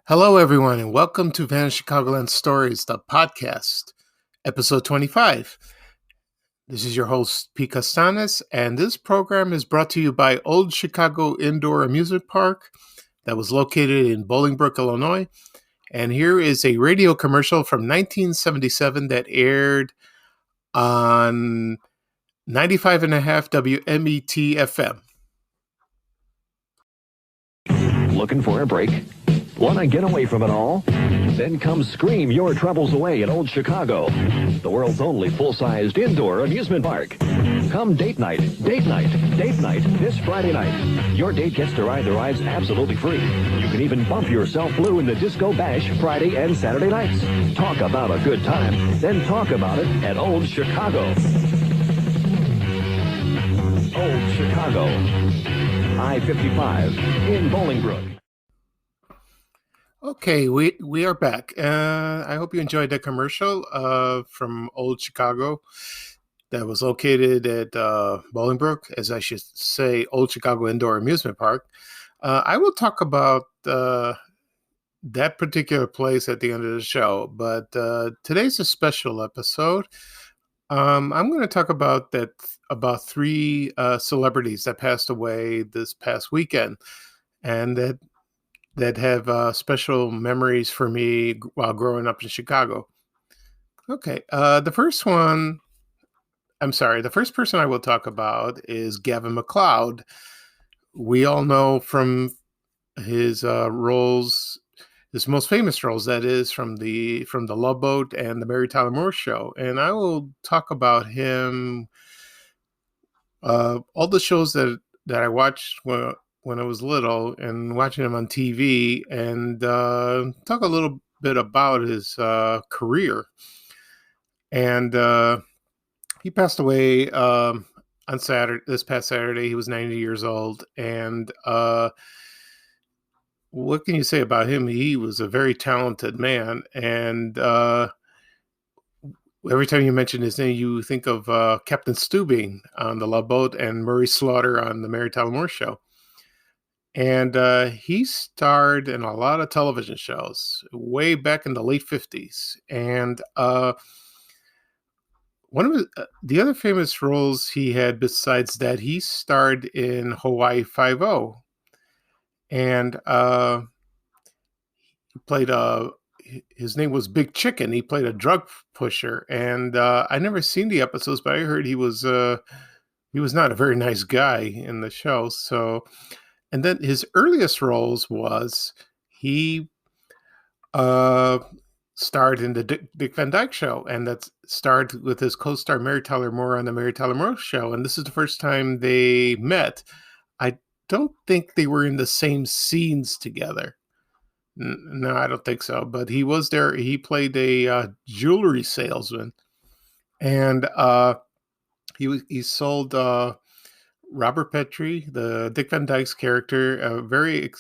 Hello, everyone, and welcome to Vanished Chicagoland Stories, the podcast, episode 25. This is your host, P. Castanes, and this program is brought to you by Old Chicago Indoor Amusement Park that was located in Bolingbrook, Illinois. And here is a radio commercial from 1977 that aired on 95.5 WMET FM. Looking for a break? Want to get away from it all? Then come scream your troubles away at Old Chicago, the world's only full-sized indoor amusement park. Come date night this Friday night. Your date gets to ride the rides absolutely free. You can even bump yourself blue in the Disco Bash Friday and Saturday nights. Talk about a good time, then talk about it at Old Chicago. Old Chicago, I-55 in Bolingbrook. Okay, we are back. I hope you enjoyed that commercial from Old Chicago that was located at Bolingbrook, as I should say, Old Chicago Indoor Amusement Park. I will talk about that particular place at the end of the show, but today's a special episode. I'm going to talk about three celebrities that passed away this past weekend, and that have special memories for me while growing up in Chicago. Okay, the first person I will talk about is Gavin MacLeod. We all know from his roles, his most famous roles, that is, from the Love Boat and the Mary Tyler Moore Show. And I will talk about him, all the shows that I watched when I was little and watching him on TV, and talk a little bit about his career. And he passed away on this past Saturday. He was 90 years old. And what can you say about him? He was a very talented man. And every time you mention his name, you think of Captain Stubing on the Love Boat and Murray Slaughter on the Mary Tyler Moore Show. And he starred in a lot of television shows way back in the late 50s. And one of the other famous roles he had besides that, he starred in Hawaii Five-0. And he played his name was Big Chicken. He played a drug pusher. And I never seen the episodes, but I heard he was not a very nice guy in the show. So... And then his earliest roles was he starred in the Dick Van Dyke Show, and that starred with his co-star Mary Tyler Moore on the Mary Tyler Moore Show. And this is the first time they met. I don't think they were in the same scenes together. No, I don't think so. But he was there. He played a jewelry salesman, and he sold Robert Petrie, the Dick Van Dyke's character, a very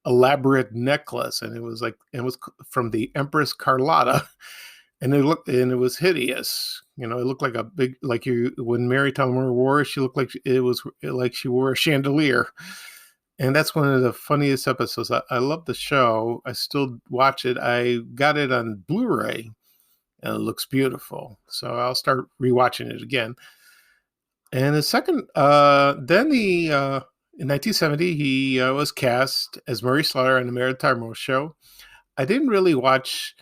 elaborate necklace, and it was from the Empress Carlotta, and it was hideous. It looked like a big, when Mary Tyler Moore wore it, she looked like she wore a chandelier. And that's one of the funniest episodes. I love the show. I still watch it. I got it on Blu-ray, and it looks beautiful. So I'll start rewatching it again. And the second, then in 1970, he was cast as Murray Slaughter on the Mary Tyler Moore Show. I didn't really watch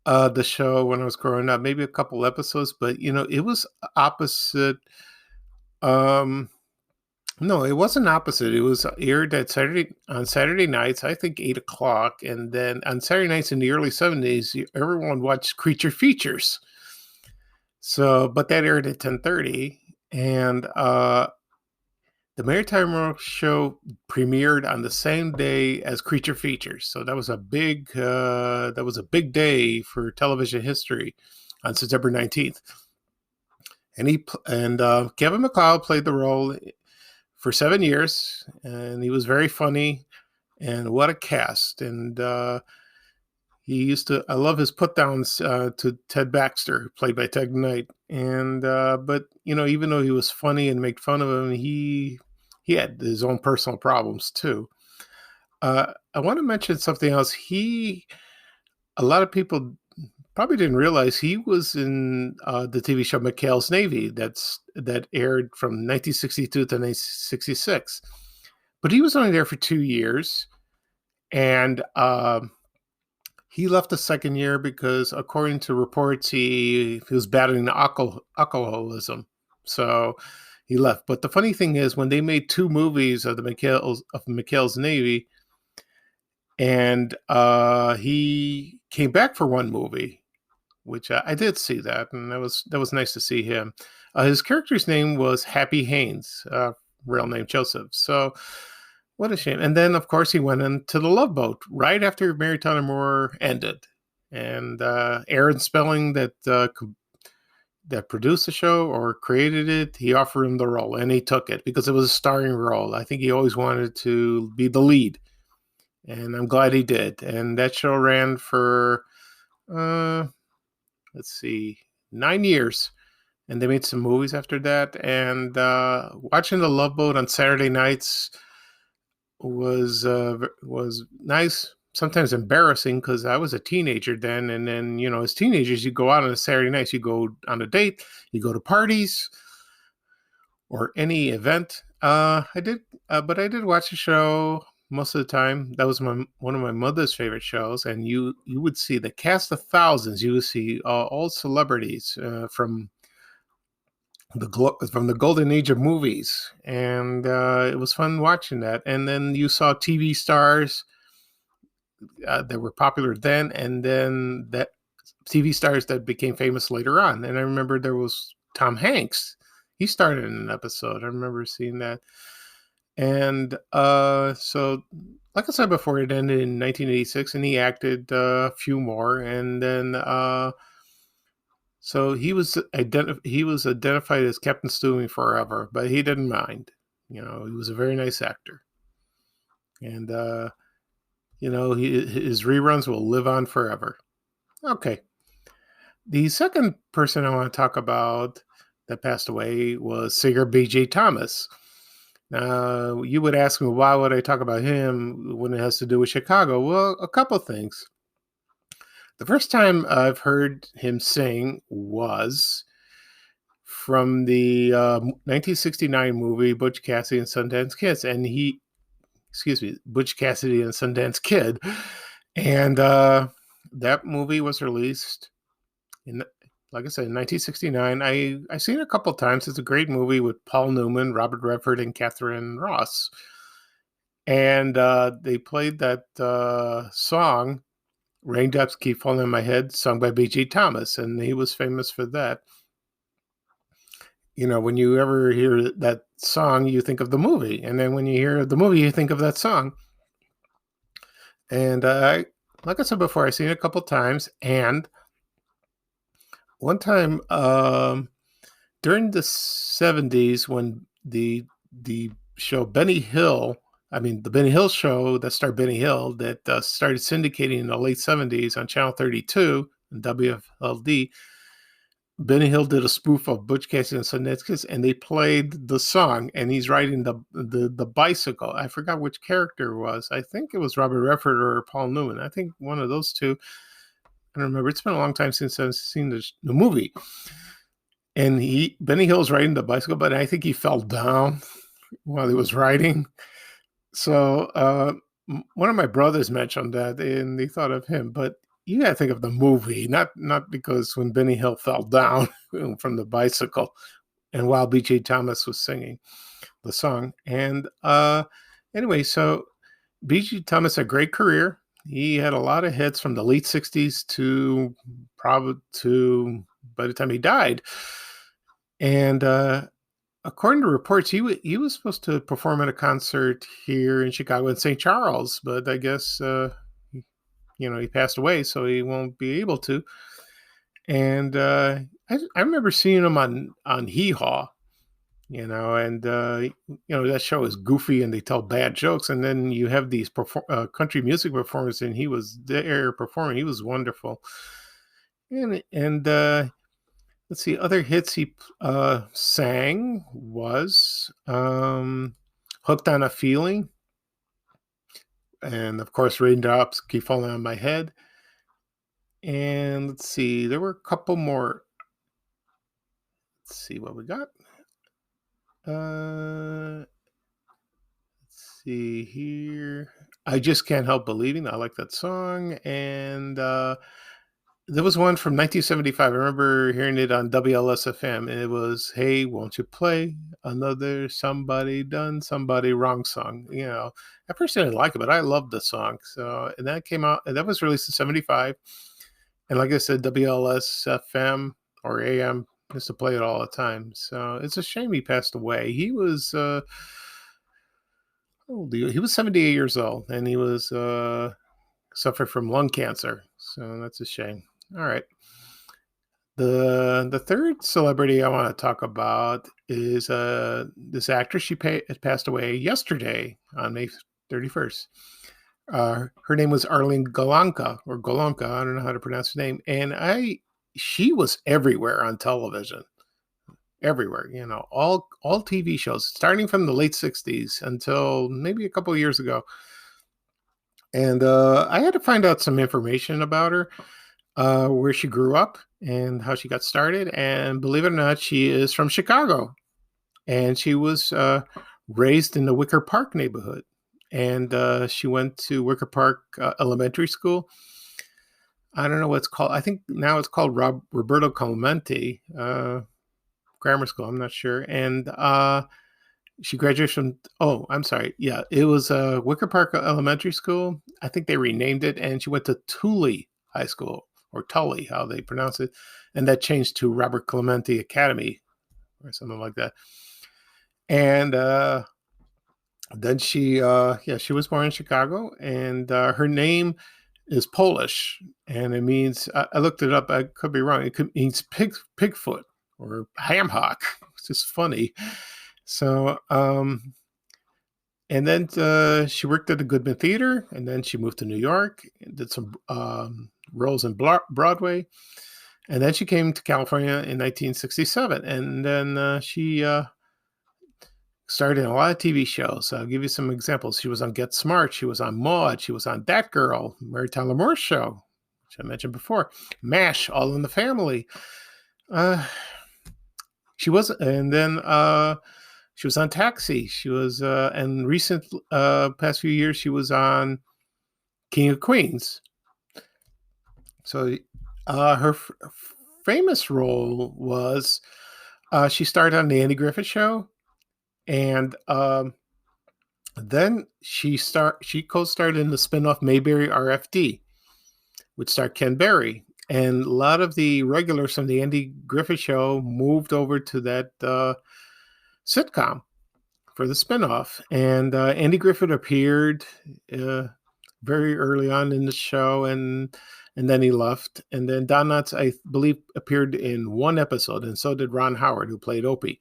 the show when I was growing up, maybe a couple episodes, but it was opposite. No, it wasn't opposite. It was aired on Saturday nights, I think 8:00, and then on Saturday nights in the early 70s, everyone watched Creature Features. So, but that aired at 10:30. And the Mary Tyler Moore Show premiered on the same day as Creature Features, so that was a big day for television history on September 19th. And Gavin MacLeod played the role for 7 years, and he was very funny. And what a cast! And I love his put downs to Ted Baxter, played by Ted Knight. And, but, even though he was funny and made fun of him, he had his own personal problems too. I want to mention something else. A lot of people probably didn't realize he was in the TV show McHale's Navy that aired from 1962 to 1966. But he was only there for 2 years, and he left the second year because, according to reports, he was battling alcoholism. So he left. But the funny thing is, when they made two movies of McHale's Navy, and he came back for one movie, which I did see that, and that was nice to see him. His character's name was Happy Haynes, real name Joseph. So what a shame. And then, of course, he went into The Love Boat right after Mary Tyler Moore ended, and Aaron Spelling that produced the show or created it, he offered him the role, and he took it because it was a starring role. I think he always wanted to be the lead, and I'm glad he did. And that show ran for let's see, 9 years, and they made some movies after that. And watching The Love Boat on Saturday nights was nice. Sometimes embarrassing because I was a teenager then, and then as teenagers, you go out on a Saturday nights, you go on a date, you go to parties or any event. But I did watch the show most of the time. That was one of my mother's favorite shows, and you would see the cast of thousands. You would see all celebrities from the golden age of movies, and it was fun watching that. And then you saw TV stars that were popular then, and then that TV stars that became famous later on. And I remember there was Tom Hanks. He started in an episode. I remember seeing that. And so, like I said before, it ended in 1986, and he acted a few more. And then, so he was identified as Captain Stewie forever, but he didn't mind. He was a very nice actor, and his reruns will live on forever. Okay, the second person I want to talk about that passed away was singer B.J. Thomas. Now, you would ask me, why would I talk about him when it has to do with Chicago? Well, a couple of things. The first time I've heard him sing was from the 1969 movie Butch Cassidy and Sundance Kids, and Butch Cassidy and Sundance Kid, and that movie was released in, like I said, in 1969. I've seen it a couple of times. It's a great movie with Paul Newman, Robert Redford, and Catherine Ross, and they played that song, Raindrops Keep Falling on My Head, sung by B.J. Thomas, and he was famous for that. When you ever hear that song, you think of the movie, and then when you hear the movie, you think of that song. And like I said before, I've seen it a couple times, and one time during the 70s, when the show Benny Hill, the Benny Hill show that starred Benny Hill, that started syndicating in the late 70s on Channel 32 and WFLD, Benny Hill did a spoof of Butch Cassidy and Sundance Kids, and they played the song, and he's riding the bicycle. I forgot which character it was. I think it was Robert Redford or Paul Newman. I think one of those two. I don't remember. It's been a long time since I've seen the movie. And Benny Hill's riding the bicycle, but I think he fell down while he was riding. So one of my brothers mentioned that, and they thought of him. But you got to think of the movie, not because when Benny Hill fell down from the bicycle, and while B.J. Thomas was singing the song. And anyway, so B.J. Thomas had a great career. He had a lot of hits from the late 60s to by the time he died. And according to reports, he was supposed to perform at a concert here in Chicago in St. Charles, but I guess he passed away, so he won't be able to. And I remember seeing him on Hee Haw, and that show is goofy and they tell bad jokes, and then you have these country music performers, and he was there performing. He was wonderful. And let's see, other hits he sang was Hooked on a Feeling. And of course, Raindrops Keep Falling on My Head. And let's see, there were a couple more. Let's see what we got. Let's see here. I Just Can't Help Believing. I like that song. And there was one from 1975. I remember hearing it on WLSFM, and it was, "Hey, won't you play another Somebody Done Somebody Wrong song?" At first I didn't like it, but I loved the song. So, and that came out, and that was released in 75. And like I said, WLSFM or AM used to play it all the time. So it's a shame he passed away. He was, how old? He was 78 years old, and he was, suffered from lung cancer. So that's a shame. All right. The third celebrity I want to talk about is this actress. She passed away yesterday on May 31st. Her name was Arlene Golonka or Golonka. I don't know how to pronounce her name. And she was everywhere on television. Everywhere, all TV shows, starting from the late 60s until maybe a couple of years ago. And I had to find out some information about her. Where she grew up and how she got started. And believe it or not, she is from Chicago. And she was raised in the Wicker Park neighborhood. And she went to Wicker Park Elementary School. I don't know what it's called. I think now it's called Roberto Clemente Grammar School. I'm not sure. And she graduated from, I'm sorry. Yeah, it was Wicker Park Elementary School. I think they renamed it. And she went to Tully High School, or Tully, how they pronounce it. And that changed to Robert Clemente Academy or something like that. And then she was born in Chicago, and her name is Polish, and it means, I looked it up, I could be wrong, it means pigfoot or ham hock. It's just funny. So, and then she worked at the Goodman Theater, and then she moved to New York and did some roles in Broadway. And then she came to California in 1967. And then she starred in a lot of TV shows. I'll give you some examples. She was on Get Smart. She was on Maude. She was on That Girl, Mary Tyler Moore's show, which I mentioned before. MASH, All in the Family. She was, and then she was on Taxi. She was, and recent past few years, she was on King of Queens. So her famous role was she starred on the Andy Griffith Show, and then she co-starred in the spinoff Mayberry RFD, which starred Ken Berry. And a lot of the regulars from the Andy Griffith Show moved over to that sitcom for the spinoff. And Andy Griffith appeared very early on in the show, and then he left. And then Don Knotts, I believe, appeared in one episode, and so did Ron Howard, who played Opie.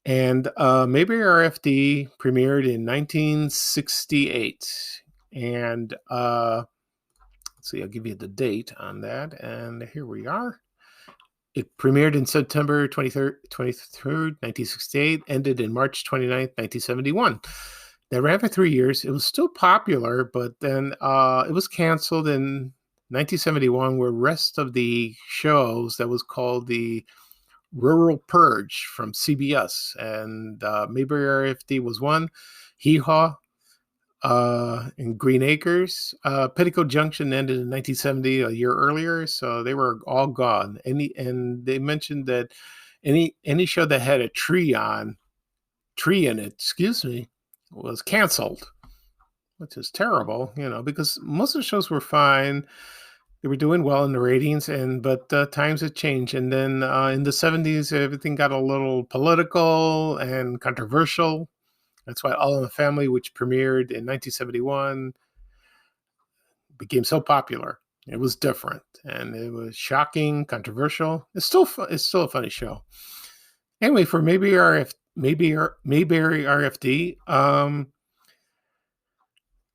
And Mayberry RFD premiered in 1968. And let's see, I'll give you the date on that. And here we are. It premiered in September 23rd, 1968, ended in March 29th, 1971. That ran for 3 years. It was still popular, but then it was canceled in 1971, where rest of the shows that was called the Rural Purge from CBS. And Mayberry RFD was one. Hee Haw in Green Acres. Petticoat Junction ended in 1970, a year earlier, so they were all gone. And they mentioned that any show that had a tree in it, was canceled, which is terrible, because most of the shows were fine. They were doing well in the ratings, but times had changed. And then in the 70s, everything got a little political and controversial. That's why All in the Family, which premiered in 1971, became so popular. It was different, and it was shocking, controversial. It's still a funny show. Anyway, for Mayberry RFD,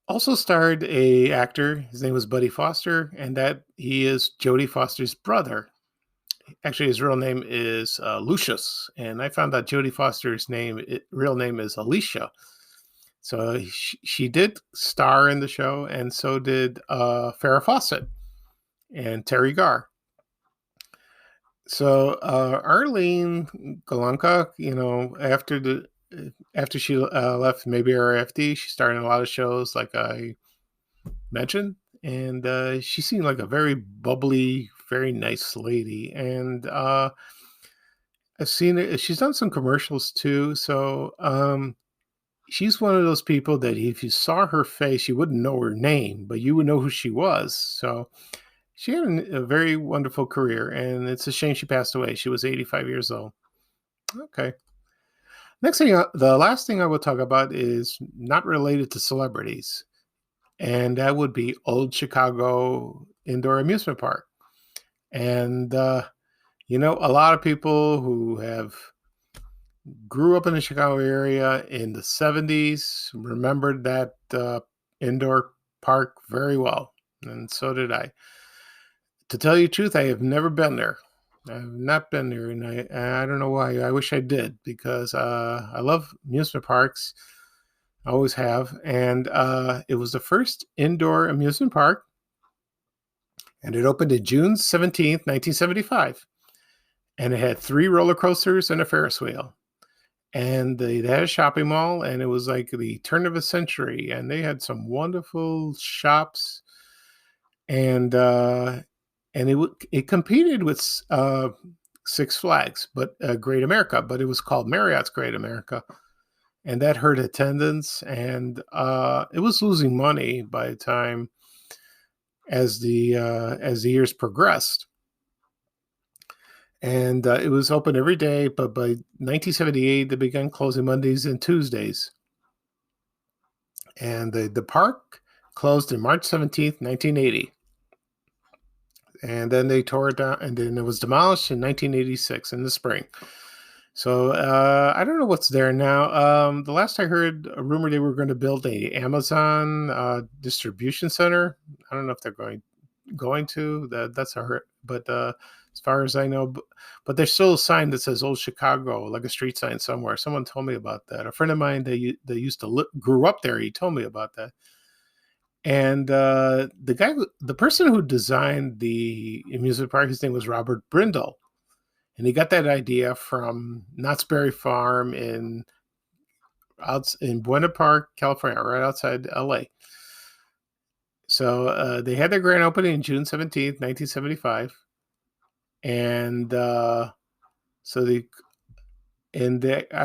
also starred a actor. His name was Buddy Foster, and that he is Jodie Foster's brother. Actually, his real name is Lucius, and I found out Jodie Foster's real name is Alicia. So she did star in the show, and so did Farrah Fawcett and Terry Garr. So Arlene Golonka, after she left maybe RFD, she starred in a lot of shows like I mentioned, and she seemed like a very bubbly, very nice lady. And I've seen it. She's done some commercials too. So she's one of those people that if you saw her face, you wouldn't know her name, but you would know who she was. So she had a very wonderful career, and it's a shame she passed away. She was 85 years old. Okay. Next thing, the last thing I will talk about is not related to celebrities, and that would be Old Chicago Indoor Amusement Park. And, a lot of people who have grew up in the Chicago area in the 70s remembered that indoor park very well, and so did I. To tell you the truth, I have never been there. I've not been there, and I don't know why. I wish I did, because I love amusement parks. I always have, and it was the first indoor amusement park, and it opened in June 17th, 1975, and it had 3 roller coasters and a Ferris wheel, and they had a shopping mall, and it was like the turn of a century, and they had some wonderful shops, and it competed with Six Flags, but Great America, but it was called Marriott's Great America, and that hurt attendance, and it was losing money by the time as the years progressed. And it was open every day, but by 1978 they began closing Mondays and Tuesdays. And the park closed in March 17th, 1980. And then they tore it down, and then it was demolished in 1986 in the spring. So I don't know what's there now. The last I heard, a rumor they were going to build a Amazon distribution center. I don't know if they're going to. That's a hurt. But as far as I know, but there's still a sign that says Old Chicago, like a street sign somewhere. Someone told me about that. A friend of mine that used to grew up there. He told me about that. And the person who designed the amusement park, his name was Robert Brindle, and he got that idea from Knott's Berry Farm in Buena Park, California, right outside LA. So they had their grand opening in June 17th, 1975, and I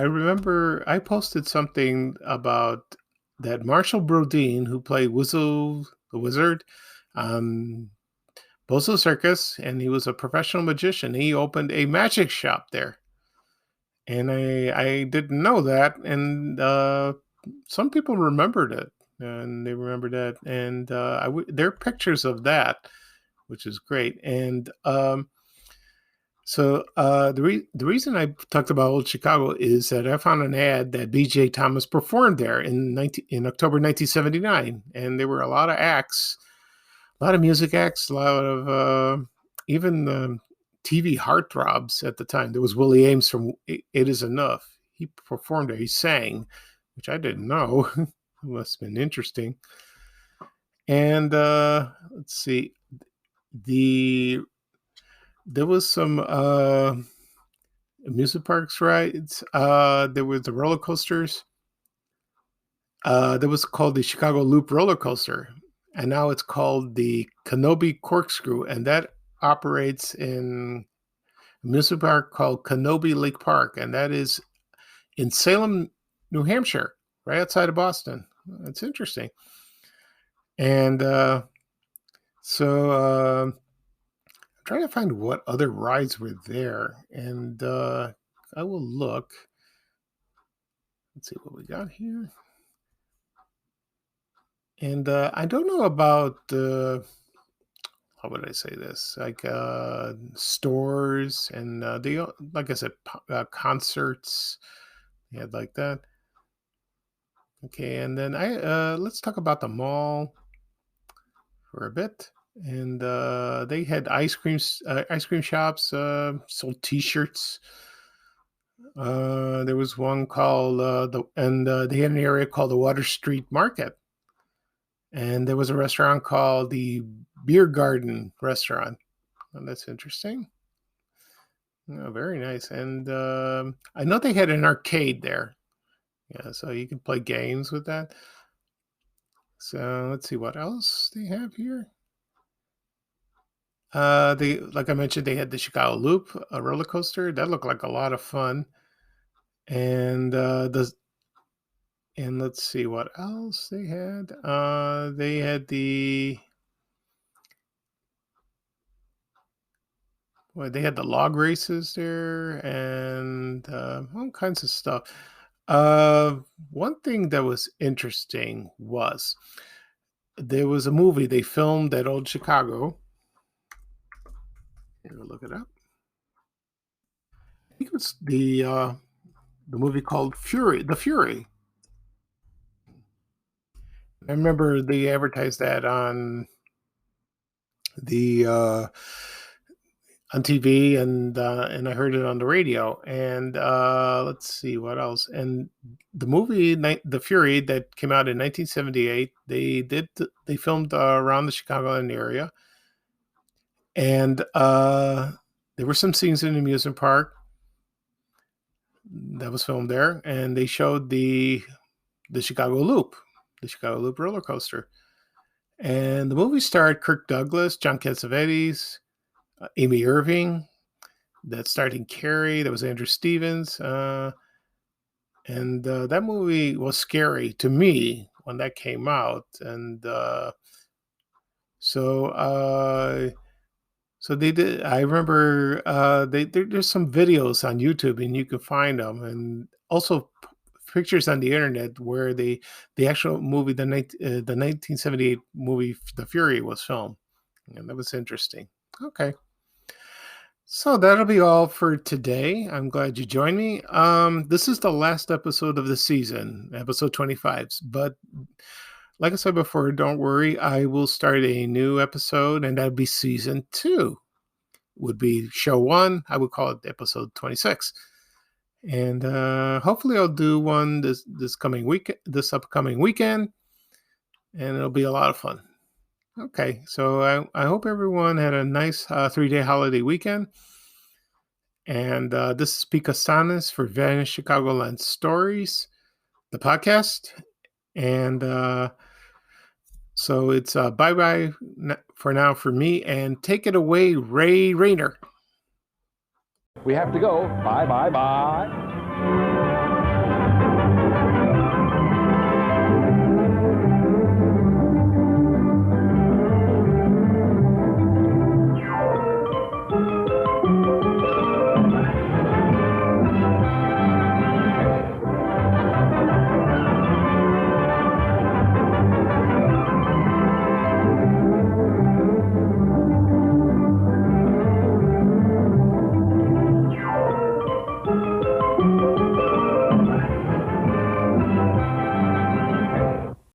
remember I posted something about that Marshall Brodeen, who played Wizzle the Wizard, Bozo Circus, and he was a professional magician. He opened a magic shop there, and I didn't know that, and some people remembered it, and they remembered that, and there are pictures of that, which is great, and so the reason I talked about Old Chicago is that I found an ad that B.J. Thomas performed there in October 1979, and there were a lot of acts, a lot of music acts, a lot of even TV heartthrobs at the time. There was Willie Ames from It Is Enough. He performed there. He sang, which I didn't know. It must have been interesting. And let's see, there was some amusement parks rides. There was the roller coasters. That was called the Chicago Loop roller coaster, and now it's called the Kenobi Corkscrew, and that operates in a amusement park called Kenobi Lake Park, and that is in Salem, New Hampshire, right outside of Boston. It's interesting. And so trying to find what other rides were there, and I will look. Let's see what we got here. And I don't know about how would I say this? Like stores and like I said, concerts. They had like that. Okay, and then let's talk about the mall for a bit. And they had ice cream shops, sold T-shirts. There was one called they had an area called the Water Street Market, and there was a restaurant called the Beer Garden Restaurant. And that's interesting. Oh, very nice. And I know they had an arcade there. Yeah, so you can play games with that. So let's see what else they have here. They, like I mentioned, they had the Chicago Loop, a roller coaster that looked like a lot of fun. And and let's see what else they had. They had they had the log races there and all kinds of stuff. One thing that was interesting was there was a movie they filmed at Old Chicago. Here, look it up. I think it was the movie called Fury, The Fury. I remember they advertised that the on TV and I heard it on the radio. And let's see what else. And the movie The Fury that came out in 1978, they filmed around the Chicagoland area, and there were some scenes in the amusement park that was filmed there, and they showed the Chicago Loop roller coaster. And the movie starred Kirk Douglas, John Cassavetes, Amy Irving. That starred in Carrie. That was Andrew Stevens. And that movie was scary to me when that came out. And so so they did. I remember there's some videos on YouTube, and you can find them, and also pictures on the internet where the actual movie, the 1978 movie The Fury, was filmed, and that was interesting. Okay. So that'll be all for today. I'm glad you joined me. This is the last episode of the season, episode 25. But like I said before, don't worry. I will start a new episode, and that'll be season 2. Would be show 1. I would call it episode 26. And hopefully I'll do one this upcoming weekend, and it'll be a lot of fun. Okay, so I hope everyone had a nice 3-day holiday weekend. And this is Pika Sanas for Vanished Chicagoland Stories, the podcast. And so it's bye-bye for now for me. And take it away, Ray Rayner. We have to go. Bye, bye, bye.